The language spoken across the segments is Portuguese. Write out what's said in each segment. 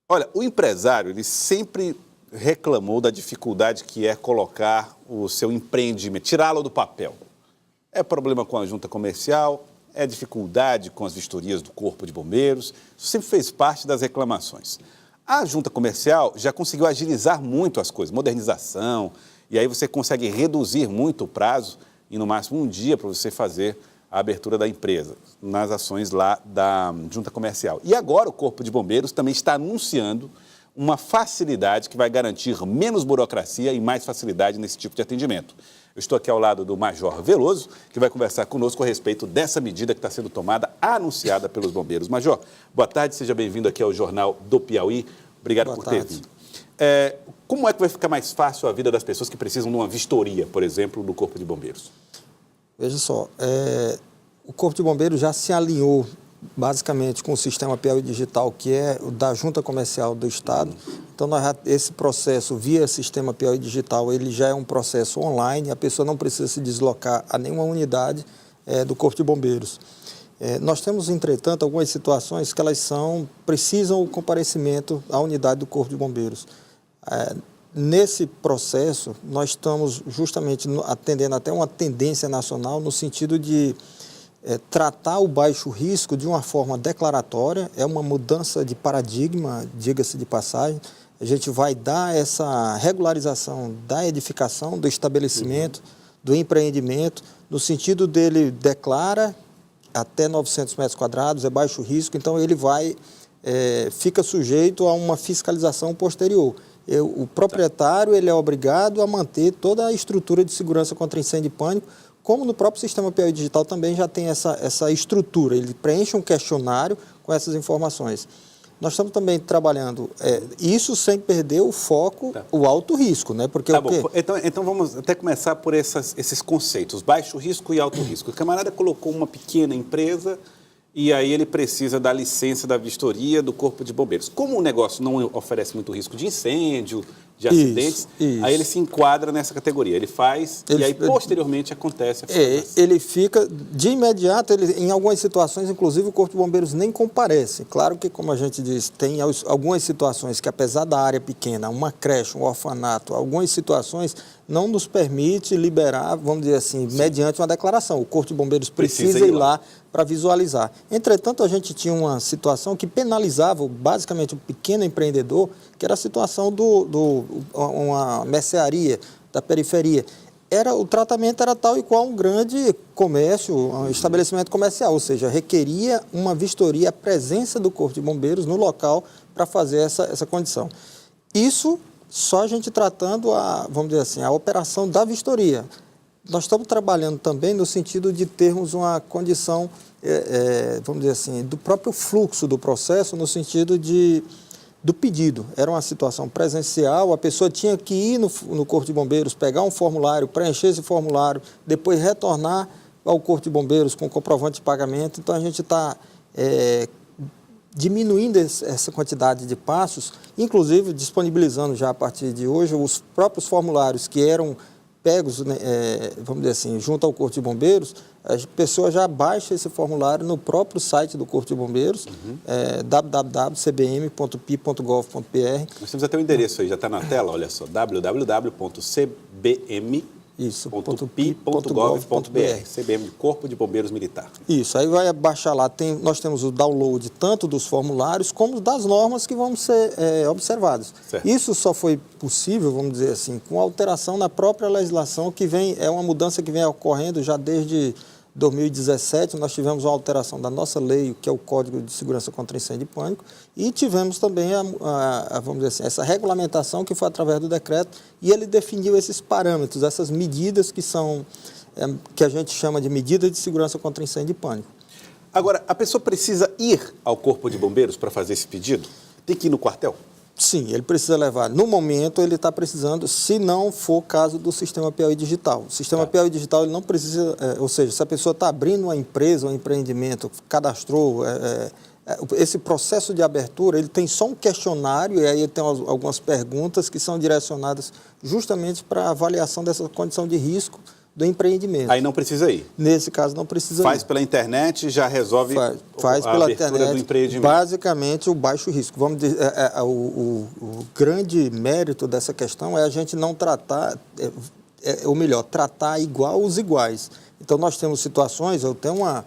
Olha, o empresário, ele sempre reclamou da dificuldade que é colocar o seu empreendimento, tirá-lo do papel. É problema com a junta comercial, é dificuldade com as vistorias do Corpo de Bombeiros, isso sempre fez parte das reclamações. A junta comercial já conseguiu agilizar muito as coisas, modernização, e aí você consegue reduzir muito o prazo, e no máximo um dia para você fazer a abertura da empresa, nas ações lá da junta comercial. E agora o Corpo de Bombeiros também está anunciando uma facilidade que vai garantir menos burocracia e mais facilidade nesse tipo de atendimento. Eu estou aqui ao lado do Major Veloso, que vai conversar conosco a respeito dessa medida que está sendo tomada, anunciada pelos bombeiros. Major, boa tarde, seja bem-vindo aqui ao Jornal do Piauí. Obrigado por ter vindo. Como é que vai ficar mais fácil a vida das pessoas que precisam de uma vistoria, por exemplo, do Corpo de Bombeiros? Veja só, o Corpo de Bombeiros já se alinhou basicamente com o sistema Piauí Digital, que é o da Junta Comercial do Estado. Então, esse processo via sistema Piauí Digital, ele já é um processo online, a pessoa não precisa se deslocar a nenhuma unidade do Corpo de Bombeiros. Nós temos, entretanto, algumas situações que elas precisam o comparecimento à unidade do Corpo de Bombeiros. Nesse processo, nós estamos justamente atendendo até uma tendência nacional no sentido de tratar o baixo risco de uma forma declaratória. É uma mudança de paradigma, diga-se de passagem. A gente vai dar essa regularização da edificação, do estabelecimento, do empreendimento, no sentido dele declara até 900 metros quadrados, é baixo risco, então ele fica sujeito a uma fiscalização posterior. O proprietário ele é obrigado a manter toda a estrutura de segurança contra incêndio e pânico, como no próprio sistema Piauí Digital também já tem essa estrutura, ele preenche um questionário com essas informações. Nós estamos também trabalhando isso sem perder o foco, o alto risco, né? Porque tá bom. Então vamos até começar por esses conceitos, baixo risco e alto risco. O camarada colocou uma pequena empresa e aí ele precisa da licença da vistoria do Corpo de Bombeiros. Como o negócio não oferece muito risco de incêndio, de acidentes, aí ele se enquadra nessa categoria. Ele faz e aí posteriormente acontece a fiscalização. Ele fica, de imediato, em algumas situações, inclusive, o Corpo de Bombeiros nem comparece. Claro que, como a gente diz, tem algumas situações que, apesar da área pequena, uma creche, um orfanato, algumas situações não nos permite liberar, vamos dizer assim, mediante uma declaração. O Corpo de Bombeiros precisa ir lá para visualizar. Entretanto, a gente tinha uma situação que penalizava basicamente o pequeno empreendedor, que era a situação uma mercearia da periferia. O tratamento era tal e qual um grande comércio, um estabelecimento comercial, ou seja, requeria uma vistoria, a presença do Corpo de Bombeiros no local para fazer essa condição. Isso só a gente tratando vamos dizer assim, a operação da vistoria. Nós estamos trabalhando também no sentido de termos uma condição, vamos dizer assim, do próprio fluxo do processo, no sentido do pedido. Era uma situação presencial, a pessoa tinha que ir no Corpo de Bombeiros, pegar um formulário, preencher esse formulário, depois retornar ao Corpo de Bombeiros com comprovante de pagamento. Então, a gente está diminuindo essa quantidade de passos, inclusive disponibilizando já a partir de hoje os próprios formulários que eram pegos, vamos dizer assim, junto ao Corpo de Bombeiros. A pessoa já baixa esse formulário no próprio site do Corpo de Bombeiros, www.cbm.pi.gov.br. Nós temos até o endereço aí, já está na tela, olha só, www.cbm.pi.gov.br, CBM, Corpo de Bombeiros Militar. Isso, aí vai baixar lá, nós temos o download tanto dos formulários como das normas que vão ser observadas. Certo. Isso só foi possível, vamos dizer assim, com alteração na própria legislação, que é uma mudança que vem ocorrendo já desde 2017, nós tivemos uma alteração da nossa lei, que é o Código de Segurança contra Incêndio e Pânico, e tivemos também, vamos dizer assim, essa regulamentação que foi através do decreto, e ele definiu esses parâmetros, essas medidas que a gente chama de medidas de segurança contra incêndio e pânico. Agora, a pessoa precisa ir ao Corpo de Bombeiros para fazer esse pedido? Tem que ir no quartel? Sim, ele precisa levar. No momento, ele está precisando, se não for caso do sistema Piauí Digital. O sistema Piauí Digital ele não precisa, ou seja, se a pessoa está abrindo uma empresa, um empreendimento, cadastrou, esse processo de abertura, ele tem só um questionário, e aí ele tem algumas perguntas que são direcionadas justamente para a avaliação dessa condição de risco do empreendimento. Aí não precisa ir. Nesse caso, não precisa Faz ir. pela internet, já resolve Faz a pela abertura internet, do empreendimento. basicamente o baixo risco. Vamos dizer, o grande mérito dessa questão é a gente não tratar, ou melhor, tratar igual os iguais. Então, nós temos situações, eu tenho uma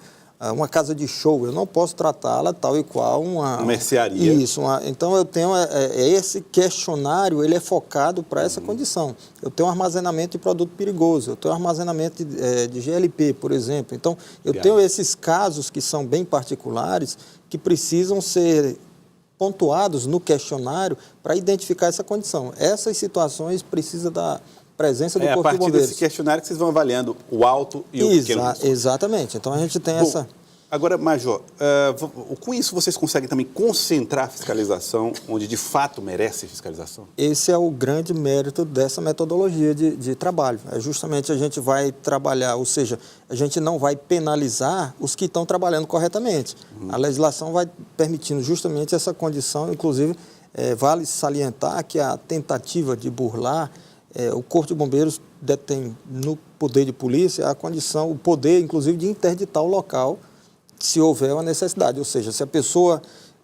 casa de show, eu não posso tratá-la tal e qual uma mercearia. Isso. Então, eu tenho esse questionário, ele é focado para essa condição. Eu tenho armazenamento de produto perigoso, eu tenho armazenamento de GLP, por exemplo. Então, eu tenho esses casos que são bem particulares, que precisam ser pontuados no questionário para identificar essa condição. Essas situações precisam da presença do Corpo de Bombeiros. É a partir desse questionário que vocês vão avaliando o alto e o pequeno risco. Exatamente. Então, a gente tem essa... Agora, Major, com isso vocês conseguem também concentrar a fiscalização onde de fato merece fiscalização? Esse é o grande mérito dessa metodologia de trabalho. Justamente a gente vai trabalhar, ou seja, a gente não vai penalizar os que estão trabalhando corretamente. A legislação vai permitindo justamente essa condição, inclusive, vale salientar que a tentativa de burlar, o Corpo de Bombeiros detém no poder de polícia a condição, o poder, inclusive, de interditar o local se houver uma necessidade. Ou seja, se a pessoa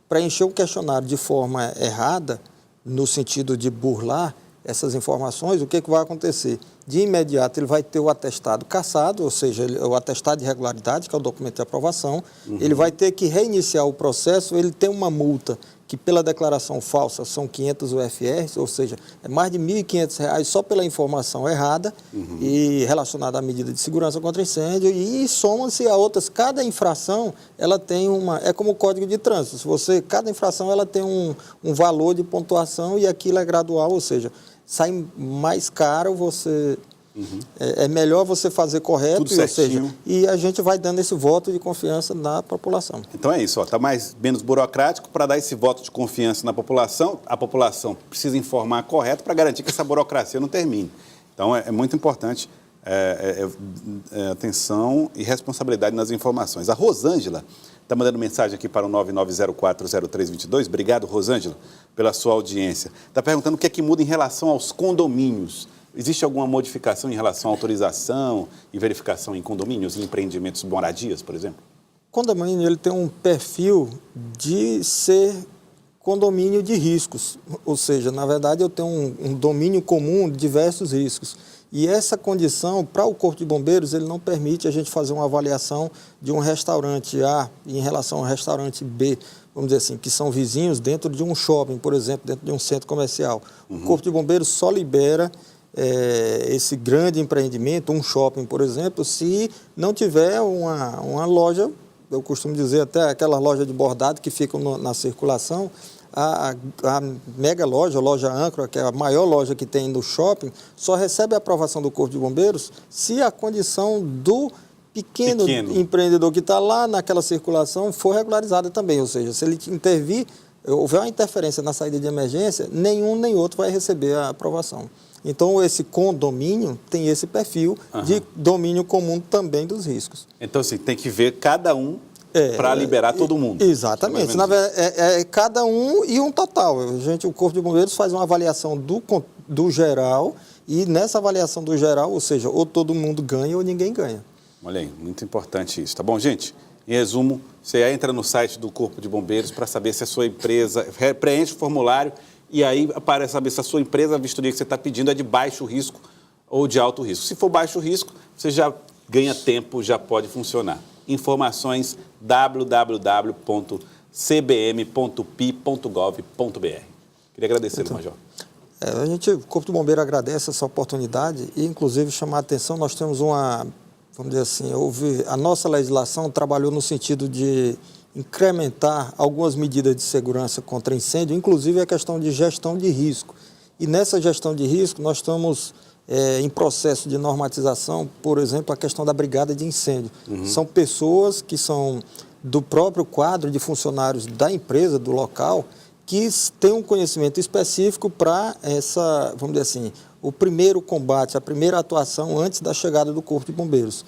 preencher o questionário de forma errada, no sentido de burlar essas informações, o que vai acontecer? De imediato, ele vai ter o atestado cassado, ou seja, o atestado de regularidade, que é o documento de aprovação, ele vai ter que reiniciar o processo, ele tem uma multa que pela declaração falsa são 500 UFRs, ou seja, é mais de R$ 1.500 só pela informação errada e relacionada à medida de segurança contra incêndio, e soma-se a outras. Cada infração, ela tem é como o Código de Trânsito. Cada infração ela tem um valor de pontuação e aquilo é gradual, ou seja, sai mais caro você... É melhor você fazer correto, ou seja, e a gente vai dando esse voto de confiança na população. Então é isso, está menos burocrático para dar esse voto de confiança na população. A população precisa informar correto para garantir que essa burocracia não termine. Então é muito importante atenção e responsabilidade nas informações. A Rosângela está mandando mensagem aqui para o 99040322. Obrigado, Rosângela, pela sua audiência. Está perguntando o que é que muda em relação aos condomínios. Existe alguma modificação em relação à autorização e verificação em condomínios e empreendimentos moradias, por exemplo? O condomínio ele tem um perfil de ser condomínio de riscos, ou seja, na verdade eu tenho um domínio comum de diversos riscos. E essa condição, para o Corpo de Bombeiros, ele não permite a gente fazer uma avaliação de um restaurante A em relação ao restaurante B, vamos dizer assim, que são vizinhos dentro de um shopping, por exemplo, dentro de um centro comercial. O Corpo de Bombeiros só libera esse grande empreendimento, um shopping, por exemplo, se não tiver uma loja, eu costumo dizer até aquela loja de bordado que fica na circulação, a mega loja, a loja âncora, que é a maior loja que tem no shopping, só recebe a aprovação do Corpo de Bombeiros se a condição do pequeno empreendedor que está lá naquela circulação for regularizada também, ou seja, se ele intervir, houver uma interferência na saída de emergência, nenhum nem outro vai receber a aprovação. Então, esse condomínio tem esse perfil de domínio comum também dos riscos. Então, assim, tem que ver cada um para liberar todo mundo. Exatamente. Na verdade, é cada um e um total. O Corpo de Bombeiros faz uma avaliação do geral e nessa avaliação do geral, ou seja, ou todo mundo ganha ou ninguém ganha. Olha aí, muito importante isso. Tá bom, gente? Em resumo, você entra no site do Corpo de Bombeiros para saber se a sua empresa preenche o formulário e aí para saber se a sua empresa, a vistoria que você está pedindo é de baixo risco ou de alto risco. Se for baixo risco, você já ganha tempo, já pode funcionar. Informações www.cbm.pi.gov.br. Queria agradecer, Major. O Corpo de Bombeiro agradece essa oportunidade e, inclusive, chamar a atenção, nós temos vamos dizer assim, a nossa legislação trabalhou no sentido de incrementar algumas medidas de segurança contra incêndio, inclusive a questão de gestão de risco. E nessa gestão de risco, nós estamos em processo de normatização, por exemplo, a questão da brigada de incêndio. São pessoas que são do próprio quadro de funcionários da empresa, do local, que têm um conhecimento específico para vamos dizer assim, o primeiro combate, a primeira atuação antes da chegada do Corpo de Bombeiros.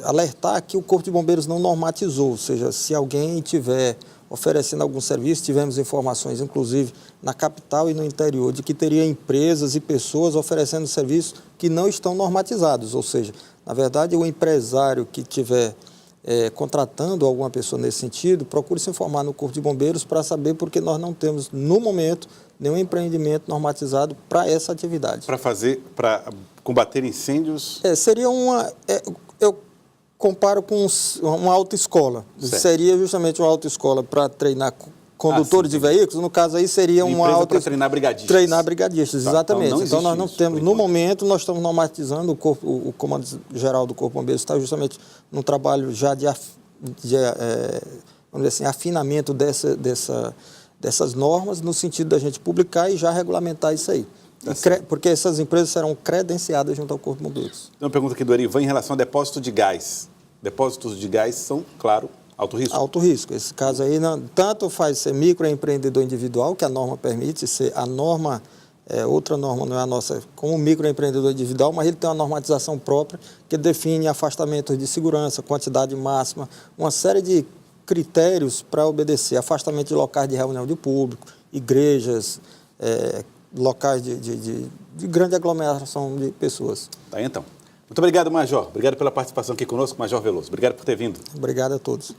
Alertar que o Corpo de Bombeiros não normatizou, ou seja, se alguém tiver oferecendo algum serviço. Tivemos informações, inclusive, na capital e no interior, de que teria empresas e pessoas oferecendo serviços que não estão normatizados. Ou seja, na verdade, o empresário que tiver contratando alguma pessoa nesse sentido, procure se informar no Corpo de Bombeiros para saber, porque nós não temos, no momento, nenhum empreendimento normatizado para essa atividade. Para combater incêndios? Seria eu comparo com uma autoescola. Certo. Seria justamente uma autoescola para treinar condutores de veículos. No caso aí seria uma empresa para treinar brigadistas. Treinar brigadistas, exatamente. Então nós não temos, no momento, nós estamos normatizando, o Comando Geral do Corpo de Bombeiros está justamente num trabalho já de vamos dizer assim, afinamento dessas normas, no sentido da gente publicar e já regulamentar isso aí. Porque essas empresas serão credenciadas junto ao Corpo de Bombeiros. Tem uma pergunta aqui do Erivan em relação a depósito de gás. Depósitos de gás são, claro, alto risco. Alto risco. Esse caso aí, tanto faz ser microempreendedor individual, que a norma permite ser, a norma, outra norma não é a nossa, como microempreendedor individual, mas ele tem uma normatização própria que define afastamentos de segurança, quantidade máxima, uma série de critérios para obedecer. Afastamento de locais de reunião de público, igrejas, locais de grande aglomeração de pessoas. Tá, então. Muito obrigado, Major. Obrigado pela participação aqui conosco, Major Veloso. Obrigado por ter vindo. Obrigado a todos.